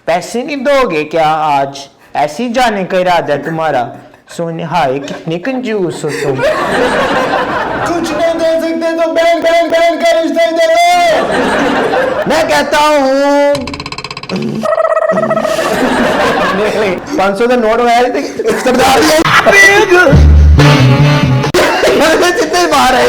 पैसे नहीं दोगे क्या आज? ऐसी जाने का इरादा है तुम्हारा? सोने हाय कितने कंजूस हो तुम। कुछ नहीं दे सकते तो बैंक का रिश्ता दे। मैं कहता हूँ 500 का नोट आया जितने बाहर है।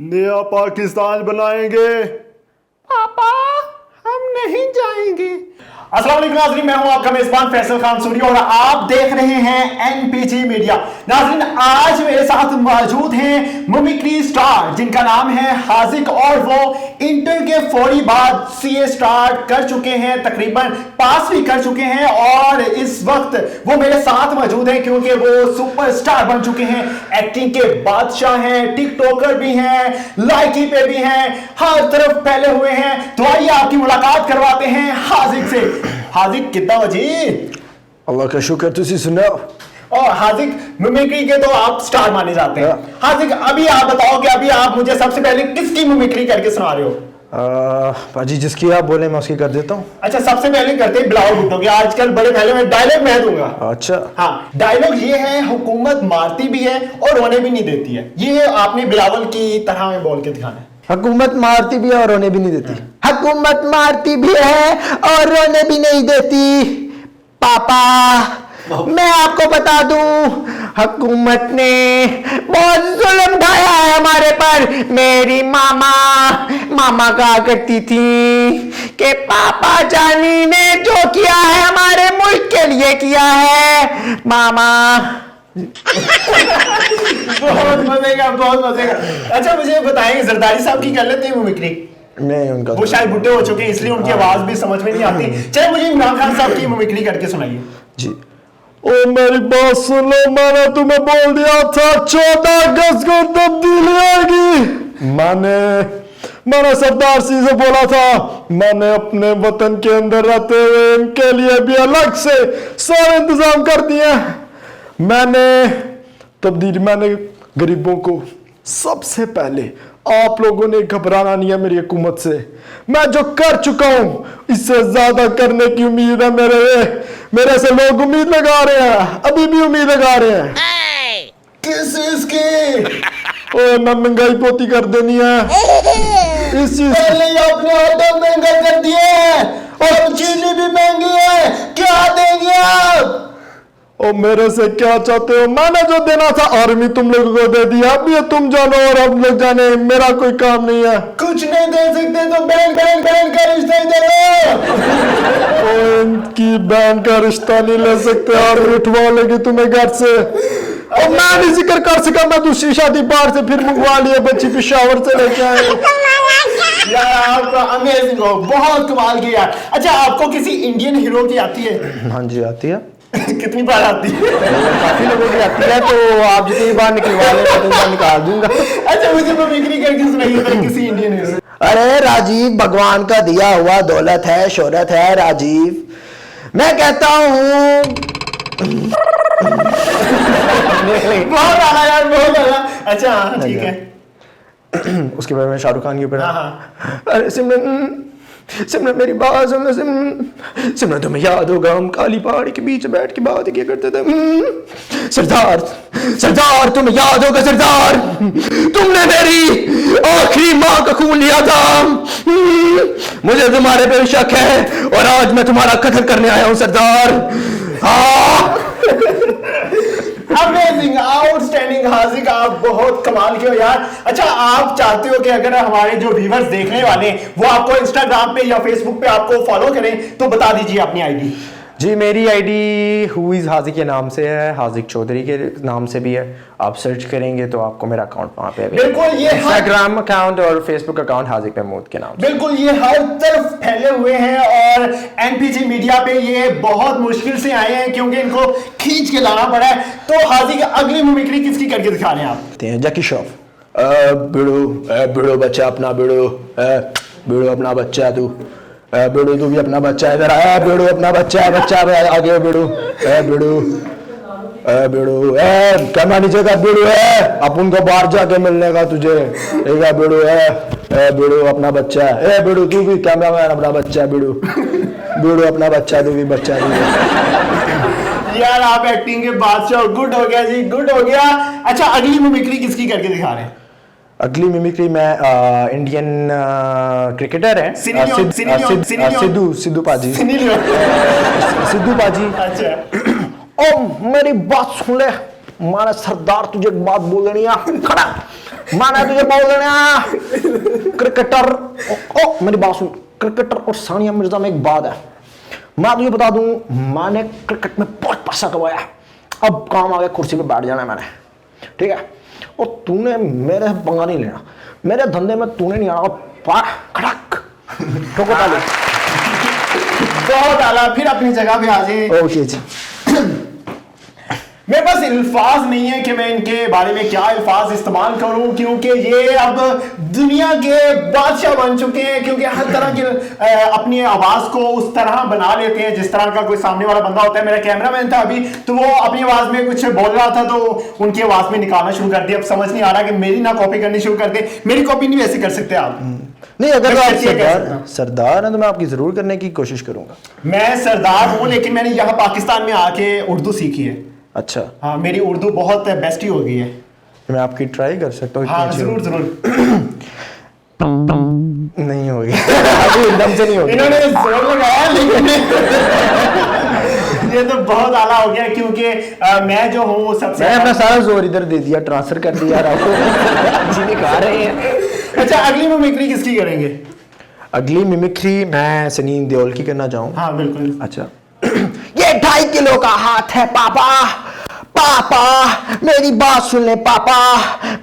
नया पाकिस्तान बनाएंगे। पापा हम नहीं जाएंगे। अस्सलाम वालेकुम नाज़रीन, मैं हूं आपका मेजबान फैसल खान सूरी और आप देख रहे हैं एनपीजी मीडिया। नाज़रीन, आज मेरे साथ मौजूद हैं मिमिक्री स्टार जिनका नाम है हाजिक और वो इंटर के फौरी बाद सीए स्टार्ट कर चुके हैं, तकरीबन पास भी कर चुके हैं और इस वक्त वो मेरे साथ मौजूद हैं क्योंकि वो सुपरस्टार बन चुके हैं, एक्टिंग के बादशाह हैं, टिकटॉकर भी हैं, लाइकी पे भी हैं, हर तरफ फैले हुए हैं। तो आइए आपकी मुलाकात करवाते हैं हाजिक से। हाजिक कितना बजी? अल्लाह का शुक्र, तुसी सुनाओ। और हाजिक मिमिक्री के तो आप स्टार माने जाते हैं। हाजिक अभी आप बताओ कि अभी आप मुझे सबसे पहले किसकी मिमिक्री करके सुना रहे हो? पाजी जिसकी आप बोले मैं उसकी कर देता हूँ। अच्छा, सबसे पहले करते हैं बिलावल भुट्टो के। आजकल बड़े पहले में डायलॉग मैं दूंगा। अच्छा हाँ, डायलॉग ये है, हुकूमत मारती भी है और रोने भी नहीं देती है। ये आपने बिलावल की तरह में बोल के दिखाना है। हुकूमत मारती भी है और रोने भी नहीं देती। हुकूमत मारती भी है और रोने भी नहीं देती। पापा मैं आपको बता दूं, हुकूमत ने बहुत जुल्म ढाया है हमारे पर। मेरी मामा कहा करती थी कि पापा जानी ने जो किया है हमारे मुल्क के लिए किया है। मामा बहुत मजे का, बहुत मजे का। अच्छा मुझे बताएंगे, जरदारी साहब की कर लेते हैं मिमिक्री? नहीं, उनका वो शायद बुढ़े हो चुके हैं इसलिए उनकी आवाज भी समझ में नहीं आती। चलिए मुझे इमरान खान साहब की मिमिक्री करके सुनाइए जी। ओ मेरी बात सुन लो, मैंने तुम्हें बोल दिया था 14 अगस्त को तब्दीली आएगी। मैंने सरदार सिंह से बोला था, मैंने अपने वतन के अंदर रहते हुए इनके लिए भी अलग से सारे इंतजाम कर दिए। मैंने गरीबों को सबसे पहले, आप लोगों ने घबराना नहीं है मेरी हुकूमत से। मैं जो कर चुका हूं इससे ज्यादा करने की उम्मीद है। मेरे से लोग उम्मीद लगा रहे हैं, अभी भी उम्मीद लगा रहे हैं। किस चीज की? ओए मैं महंगाई पोती कर देनी है इस चीज। पहले ही आपने ऑटो महंगा कर दिए और चीनी भी महंगी है, क्या देंगे आप? ओ मेरे से क्या चाहते हो? मैंने जो देना था आर्मी तुम लोगों को दे दिया, अब ये तुम जानो और अब लोग जाने, मेरा कोई काम नहीं है। कुछ नहीं दे सकते तो बैंक का रिश्ता दे। इनकी बहन का रिश्ता नहीं ले सकते और उठवा लेगी तुम्हें घर से। और मैं नहीं जिक्र कर सका, मैं दूसरी शादी बाहर से फिर मंगवा लिया, बच्ची पेशावर से लेके आए। यार आपका अमेजिंग हो, बहुत कमाल की यार। अच्छा आपको किसी इंडियन हीरो की आती है? हाँ जी आती है। कितनी बार आती है? काफी लोगों की आती है, तो आप जितनी बार निकलवा लें उतनी बार निकाल दूंगा। अच्छा मुझे मिमिक्री करके सुनाइए किसी इंडियन हीरो। अरे राजीव भगवान का दिया हुआ दौलत है, शोहरत है राजीव। मैं कहता हूँ बहुत आला यार, बहुत आला। अच्छा हाँ ठीक है। उसके बाद में शाहरुख खान के ऊपर। हाँ। अरे सिमरन मेरी बात सुन। सिमरन तुम्हें याद होगा हम काली पहाड़ी के बीच बैठ के बात किया करते थे। सरदार तुम्हें याद होगा सरदार, तुमने मेरी आखिरी माँ का खून लिया था। मुझे तुम्हारे पे शक है और आज मैं तुम्हारा कत्ल करने आया हूँ सरदार। हाँ अमेजिंग, आउटस्टैंडिंग हाजिक, आप बहुत कमाल के हो यार। अच्छा आप चाहते हो कि अगर हमारे जो व्यूअर्स देखने वाले हैं वो आपको इंस्टाग्राम पे या फेसबुक पे आपको फॉलो करें तो बता दीजिए अपनी आईडी। जी मेरी आईडी हु इज़ हाजिक के नाम से है, हाजिक चौधरी के नाम से भी है। आप सर्च करेंगे तो आपको मेरा अकाउंट वहाँ पे है। बिल्कुल ये इंस्टाग्राम अकाउंट और फेसबुक अकाउंट हाजिक महमूद के नाम से। बिल्कुल ये हर तरफ फैले हुए हैं और एनपीजी मीडिया पे ये बहुत मुश्किल से आए हैं क्योंकि इनको खींच के लाना पड़ा है। तो हाजिक अगली मिमिक्री किसकी करके दिखा रहे हैं आप? जैकी श्रॉफ। बिड़ो बच्चा अपना, बिड़ो अपना बच्चा, तू बेड़ू तू भी अपना बच्चा इधर आया। बेड़ू अपना बच्चा है, बच्चा आगे बेड़ू। बेड़ू कैमरा नीचे का बेड़ू है, अब उनको बाहर जाके मिलने का तुझे। बेड़ू है। ए बेड़ू अपना बच्चा है, ए बेड़ू तू भी कैमरामैन अपना बच्चा है, बेड़ू बेड़ू अपना बच्चा, तू भी बच्चा है। यार आप एक्टिंग के बादशाह, गुड हो गया जी, गुड हो गया। अच्छा अगली मिमिक्री किसकी करके दिखा रहे हैं? अगली मिमिक्री में इंडियन क्रिकेटर है सिद्धू पाजी। सिद्धू पाजी। अच्छा ओ मेरी बात सुन ले, माने सरदार तुझे एक बात बोल देनी है, खड़ा माने तुझे बोल देनी है। क्रिकेटर ओ मेरी बात सुन, क्रिकेटर और सानिया मिर्जा में एक बात है, मैं तुझे बता दूं, मैंने क्रिकेट में बहुत पैसा कमाया, अब काम आ गया, कुर्सी पे बैठ जाना है मैंने, ठीक है। और तूने मेरे पंगा नहीं लेना, मेरे धंधे में तूने नहीं आना, खड़क ठोको ताली। बहुत आला, फिर अपनी जगह पे आ जाए। ओके जी। मेरे पास अल्फाज नहीं है कि मैं इनके बारे में क्या अल्फाज इस्तेमाल करूं, क्योंकि ये अब दुनिया के बादशाह बन चुके हैं, क्योंकि हर तरह की अपनी आवाज को उस तरह बना लेते हैं जिस तरह का कोई सामने वाला बंदा होता है। मेरा कैमरामैन था अभी, तो वो अपनी आवाज में कुछ बोल रहा था तो उनकी आवाज में निकालना शुरू कर दिया। अब समझ नहीं आ रहा कि मेरी ना कॉपी करनी शुरू कर दे। मेरी कॉपी नहीं वैसे कर सकते आप? नहीं, अगर आप सरदार हैं तो मैं आपकी जरूर करने की कोशिश करूंगा। मैं सरदार हूं, लेकिन मैंने यहाँ पाकिस्तान में आके उर्दू सीखी है। अच्छा, हाँ, मेरी उर्दू बहुत बेस्ट ही हो गई है। मैं आपकी ट्राई कर सकता हूँ? हाँ जरूर जरूर। नहीं होगी अभी एकदम से नहीं होगी। इन्होंने जोर लगाया लेकिन ये तो बहुत आला हो गया, क्योंकि मैं जो हूँ सबसे, मैंने अपना सारा जोर इधर दे दिया, ट्रांसफर कर दिया आपको। जी खा रहे हैं। अच्छा अगली मिमिक्री किसकी करेंगे? अगली मिमिक्री मैं सनी देओल की करना चाहूँ। हाँ बिल्कुल। अच्छा, ये 2.5 किलो का हाथ है पापा, पापा मेरी बात सुन ले पापा,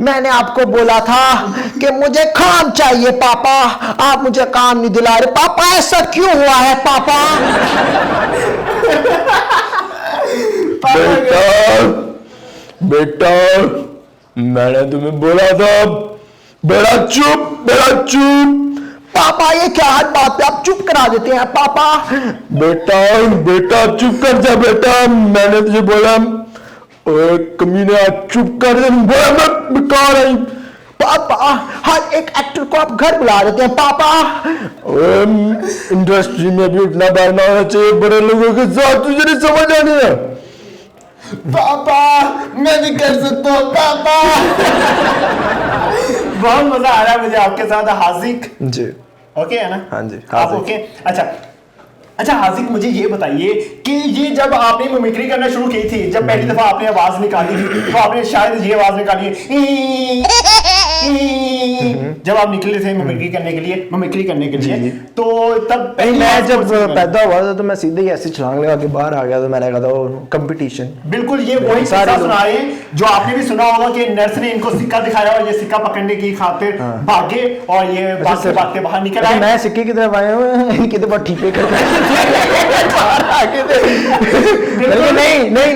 मैंने आपको बोला था कि मुझे काम चाहिए पापा, आप मुझे काम नहीं दिला रहे पापा, ऐसा क्यों हुआ है पापा? बेटा बेटा मैंने तुम्हें बोला था, बेटा चुप, बेटा चुप। पापा ये क्या हर बात पे आप चुप करा देते हैं पापा? बेटा बेटा चुप कर जा बेटा, मैंने तुझे बोला। ओए कमीने चुप कर दे, बोला मैं बेकार है। पापा हर एक एक्टर को आप घर बुला देते हैं पापा। इंडस्ट्री में भी उठना बैठना होना चाहिए बड़े लोगों के साथ, तुझे नहीं समझ आनी है? पापा मैं भी कर सकता हूँ पापा। बहुत मजा आ रहा है मुझे आपके साथ। हाजिक जी ओके है ना? हाँ जी, आप ओके। अच्छा हाजिक मुझे ये बताइए कि ये जब आपने मिमिक्री करना शुरू की थी, जब पहली दफा आपने आवाज निकाली थी, तो आपने शायद ये आवाज निकाली है जब आप निकले थे मिमिक्री करने के लिए, तो तब मैं जब पैदा हुआ था तो मैं सीधे ही ऐसे छलांग लगा के बाहर आ गया, तो मैंने कहा था कंपटीशन। बिल्कुल ये वही किस्सा सुना रहे हैं जो आपने भी सुना होगा कि नर्स ने इनको सिक्का दिखाया और ये सिक्का पकड़ने की खातिर भागे और ये भागते भागते बाहर निकल आए। मैं सिक्के की तरफ आया हूँ, इनकी तरफ ठीपे करके नहीं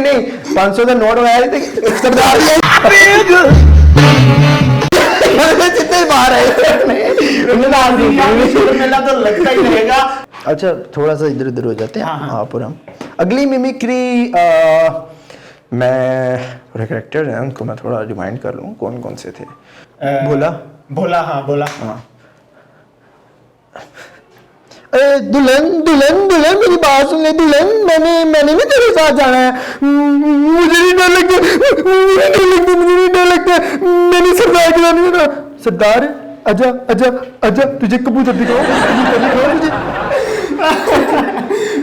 500 का नोट आया थे सरदार जितने बाहर आए मेला तो लगता ही रहेगा। अच्छा थोड़ा सा इधर उधर हो जाते हैं आप और हम। अगली मिमिक्री मैं कैरेक्टर है उनको मैं थोड़ा रिमाइंड कर लूँ कौन कौन से थे। भोला दुल्हन मेरी बात सुन ले दुल्हन, मैंने भी तेरे साथ जाना है, मुझे नहीं डर लगता, मैंने सरदार के साथ सरदार आजा तुझे कबूतर दिखाओ मुझे।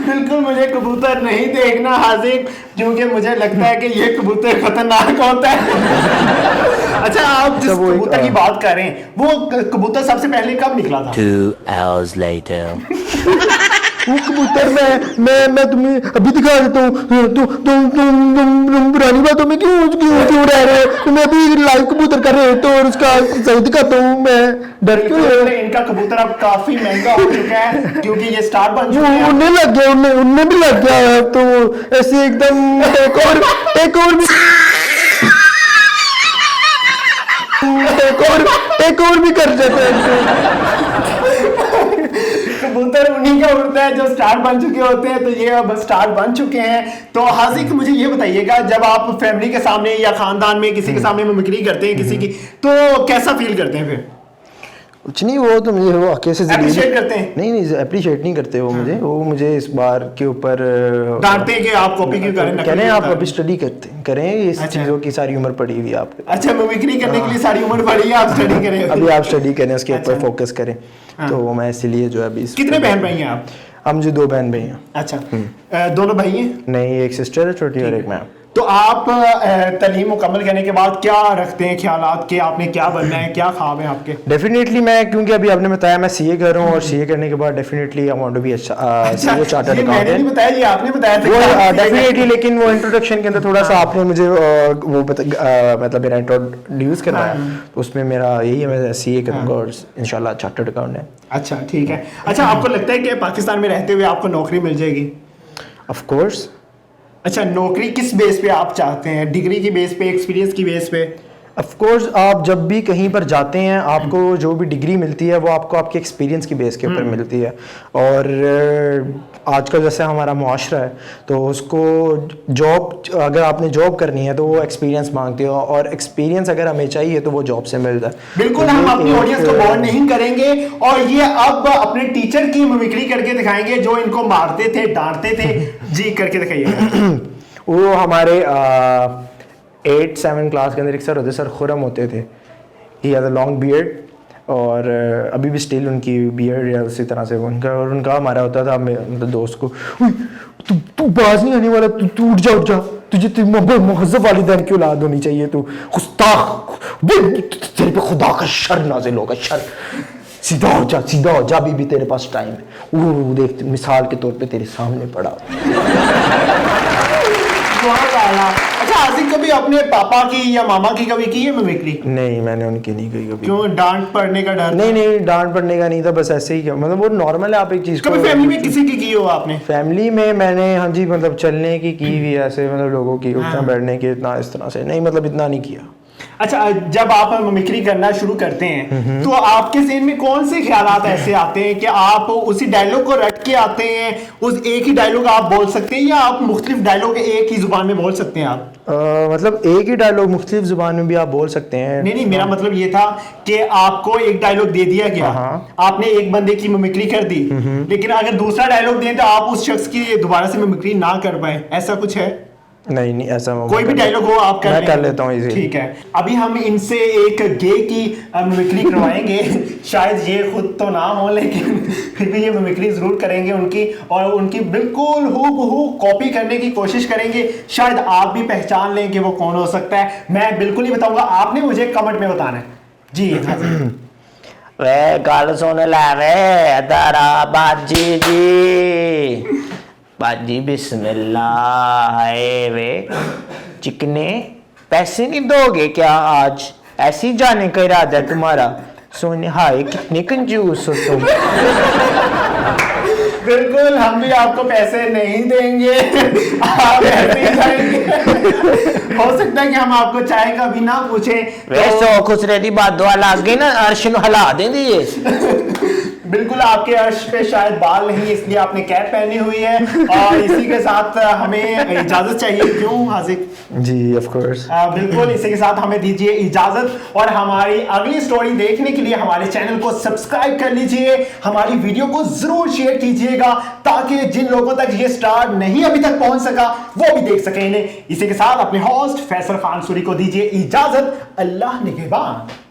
बिल्कुल मुझे कबूतर नहीं देखना हाजिक, क्योंकि मुझे लगता है कि ये कबूतर खतरनाक होता है। अच्छा आप जिस कबूतर की बात कर रहे हैं वो कबूतर सबसे पहले कब निकला था? 2 hours later. वो कबूतर मैं तुम्हें अभी दिखा देता हूँ। तुम पुरानी बातों में क्यों रह रहे हो? मैं अभी लाइव कबूतर कर रहे हो तो उसका सही दिखाता हूँ मैं। डर क्यों? इनका कबूतर अब काफी महंगा हो चुका है क्योंकि ये स्टार बन चुके हैं। उन्हें लग गया, उन्हें भी लग गया, तो ऐसे एकदम एक और भी कर देते हैं। कबूतर उन्हीं का उड़ता है जो स्टार बन चुके होते हैं, तो ये अब स्टार बन चुके हैं। तो हाजिक मुझे ये बताइएगा जब आप फैमिली के सामने या खानदान में किसी के सामने मिमिक्री करते हैं किसी की, तो कैसा फील करते हैं फिर? कुछ नहीं, वो तो मुझे वो आके से Appreciate करते हैं? नहीं अप्रिशिएट नहीं करते वो मुझे इस बार के ऊपर डांटते हैं कि आप कॉपी क्यों करें, कह रहे हैं आप अभी स्टडी करें इस अच्छा। चीज़ों की सारी उम्र पड़ी हुई है आपको। अच्छा, मिमिक्री करने के लिए सारी उम्र पड़ी है, आप स्टडी करें। अभी आप स्टडी करें, उसके ऊपर अच्छा। फोकस करें। तो मैं इसीलिए जो है अभी कितने बहन भाई हैं आप? हम जो 2 बहन भाई हैं। अच्छा, दोनों भाई हैं? नहीं, एक सिस्टर है छोटी और एक मैं। तो आप तालीम मुकम्मल करने के बाद क्या रखते हैं ख्यालात कि आपने क्या बनना है, क्या ख्वाब है आपके? डेफिनेटली मैं, क्योंकि अभी आपने बताया मैं सीए कर रहा हूँ और सीए करने के बाद definitely I want to be अच्छा सीए चार्टर्ड ये मैंने नहीं अकाउंटेंट। बताया, ये आपने बताया था वो कि आप CA डेफिनेटली, लेकिन वो इंट्रोडक्शन के अंदर थोड़ा सा आपने मुझे मतलब मेरा इंट्रोड्यूस करवाया, तो उसमें मेरा यही है, मैं सीए करूँगा और इंशाल्लाह चार्टर्ड अकाउंटेंट। अच्छा, ठीक है। अच्छा, आपको लगता है कि पाकिस्तान में रहते हुए आपको नौकरी मिल जाएगी? Of course. अच्छा, नौकरी किस बेस पे आप चाहते हैं? डिग्री की बेस पे, एक्सपीरियंस की बेस पे? ऑफ कोर्स, आप जब भी कहीं पर जाते हैं आपको जो भी डिग्री मिलती है वो आपको आपके एक्सपीरियंस की बेस के ऊपर मिलती है। और आजकल जैसे हमारा मुआशरा है तो उसको जॉब, अगर आपने जॉब करनी है तो वो एक्सपीरियंस मांगती है, और एक्सपीरियंस अगर हमें चाहिए तो वो जॉब से मिलता है। बिल्कुल, तो हम ये अपनी एक- ऑडियंस को बोर नहीं करेंगे और ये अब अपने टीचर की मिमिक्री करके दिखाएंगे जो इनको मारते थे, डांटते थे। जी, करके दिखाइए। वो हमारे 8-7 क्लास के अंदर एक सर होते, सर खुरम होते थे। He has a long beard, और अभी भी स्टिल उनकी बियर्ड है उसी तरह से उनका हमारा होता था मतलब दोस्त को, तू बाज नहीं आने वाला, तू उठ जा, तुझे महज़ब वालिदैन की औलाद होनी चाहिए, तू गुस्ताख, तेरे पे खुदा का शर नाज़िल होगा, शर। सीधा हो जा, अभी भी तेरे पास टाइम है। वो देख, मिसाल के तौर पे तेरे सामने पड़ा। बहुत आला। अच्छा, आसिफ कभी अपने पापा की या मामा की कभी की है मिमिक्री? नहीं, मैंने उनकी नहीं कही कभी। क्यों, डांट पड़ने का डर? नहीं, डांट पड़ने का नहीं था, बस ऐसे ही क्या, मतलब वो नॉर्मल है। आप एक चीज कभी फैमिली में किसी की हो आपने? फैमिली में मैंने, हाँ जी, मतलब चलने की हुई ऐसे, मतलब लोगों की उठना बैठने की, इतना इस तरह से नहीं, मतलब इतना नहीं किया। अच्छा, जब आप मिमिक्री करना शुरू करते हैं तो आपके ज़हन में कौन से ख्यालात ऐसे आते हैं कि आप उसी डायलॉग को रट के आते हैं, उस एक ही डायलॉग आप बोल सकते हैं, या आप मुख्तलिफ डायलॉग एक ही जुबान में बोल सकते हैं आप? मतलब एक ही डायलॉग मुख्तलिफ जुबान में भी आप बोल सकते हैं। नहीं, मेरा मतलब ये था कि आपको एक डायलॉग दे दिया गया, आपने एक बंदे की मिमिक्री कर दी, लेकिन अगर दूसरा डायलॉग दें तो आप उस शख्स की दोबारा से मिमिक्री ना कर पाए, ऐसा कुछ है? नहीं, ऐसा कोई भी डायलॉग हो आप मैं कर लेता हूँ इजी। ठीक है, अभी हम इनसे एक गे की मिमिक्री करवाएंगे। शायद ये खुद तो ना हो, लेकिन फिर भी ये मिमिक्री जरूर करेंगे उनकी, और उनकी बिल्कुल हूबहू कॉपी करने की कोशिश करेंगे। शायद आप भी पहचान लें कि वो कौन हो सकता है। मैं बिल्कुल नहीं बताऊंगा, आपने मुझे कमेंट में बताना है। जी वे गल सुन लै वे अदारा बाजी जी, बाजी बिस्मिल्लाह है वे, चिकने पैसे नहीं दोगे क्या आज? ऐसी जाने का इरादा है तुम्हारा? सोने हाय कितने कंजूस हो तुम। बिल्कुल, हम भी आपको पैसे नहीं देंगे, आप ऐसे ही जाएंगे। हो सकता है कि हम आपको चाय का भी ना पूछे। वे सो खुसरे दी बात वाला आगे ना अर्श नु हला देंगे ये। बिल्कुल, आपके अर्श पे शायद बाल नहीं, इसलिए आपने कैप पहनी हुई है। और इसी के साथ हमें इजाजत चाहिए, क्यों हाजिक? जी, ऑफ कोर्स। बिल्कुल, इसी के साथ हमें दीजिए इजाजत, और हमारी अगली स्टोरी देखने के लिए हमारे चैनल को सब्सक्राइब कर लीजिए, हमारी वीडियो को जरूर शेयर कीजिएगा, ताकि जिन लोगों तक ये स्टार नहीं अभी तक पहुंच सका वो भी देख सके इन्हें। इसी के साथ अपने होस्ट फैसल खान सूरी को दीजिए इजाजत। अल्लाह निगहबान।